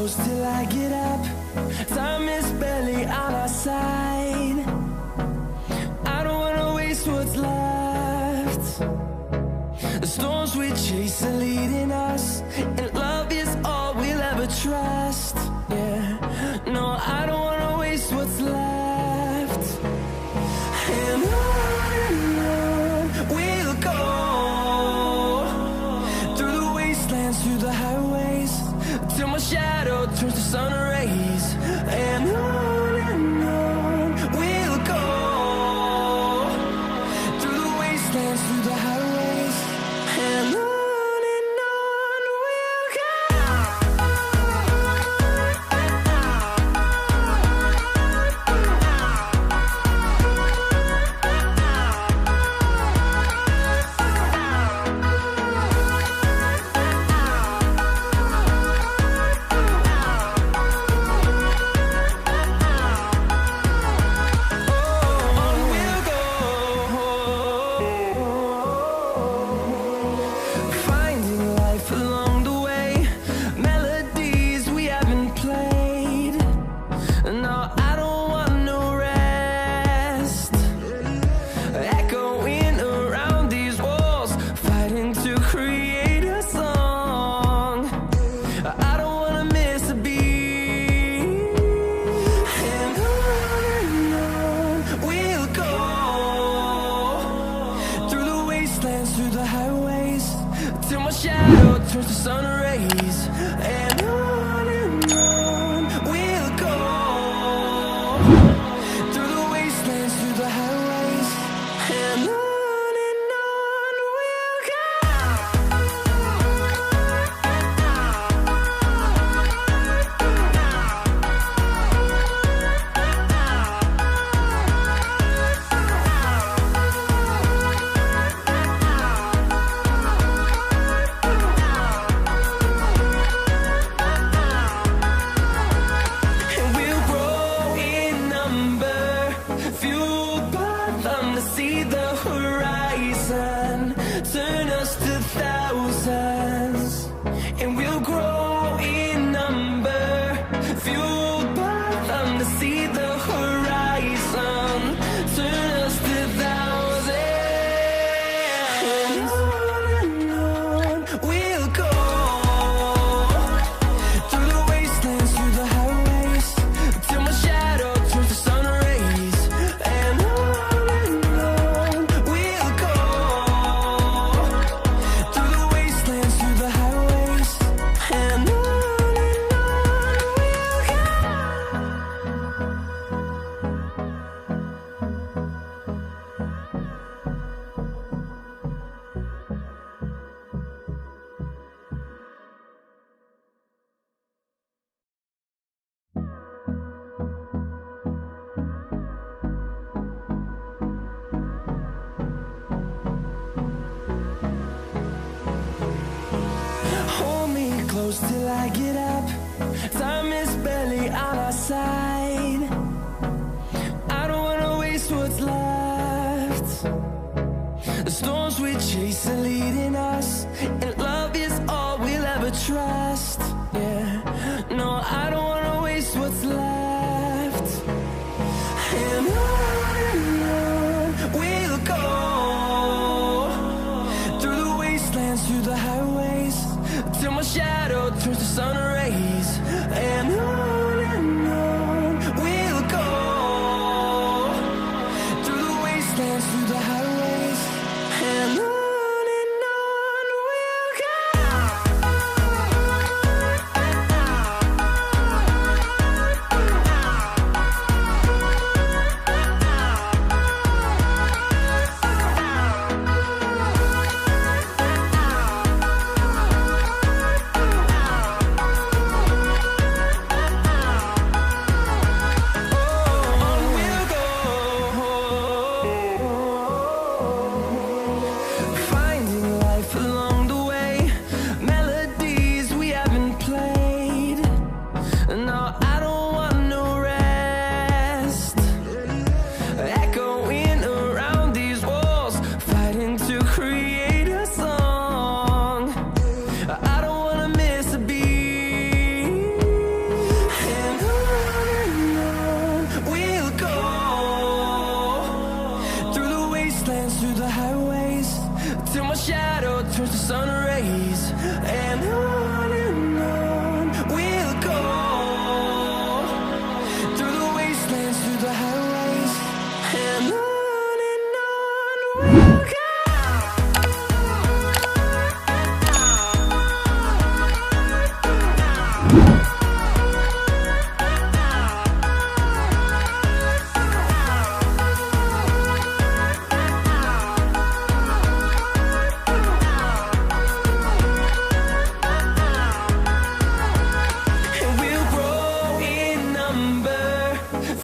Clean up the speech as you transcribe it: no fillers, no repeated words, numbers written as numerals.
close till I get up. Time is barely on our side. I don't wanna waste what's left. The storms we chase are leading us, and love is all we'll ever trust. Yeah, no, I don't wanna waste what's left. And on we'll go, through the wastelands, through the highways, till my shadow turns to sun rays. And on we'll go, through the wastelands, through the highways, and on we'll go. Through the highways, till my shadow turns to sun rays. And on we'll go, through the wastelands, through the highways, and on we'll go. See the horizon, turn us to thousands, and we'll grow in number, fueled by them to see the horizon, turn us to thousands. And on we'll go, through the wastelands, through the highways, till my shadow turns to sun rays. And close till I get up. Time is barely on our side. I don't wanna waste what's left. The storms we chase are leading us, and love is all we'll ever trust. Yeah, no, I don't wanna waste what's left. And on we'll go, through the wastelands, through the highways, till my shadow turns to sun rays. And on we'll go, through the wastelands, through the highways, and on we'll go. sun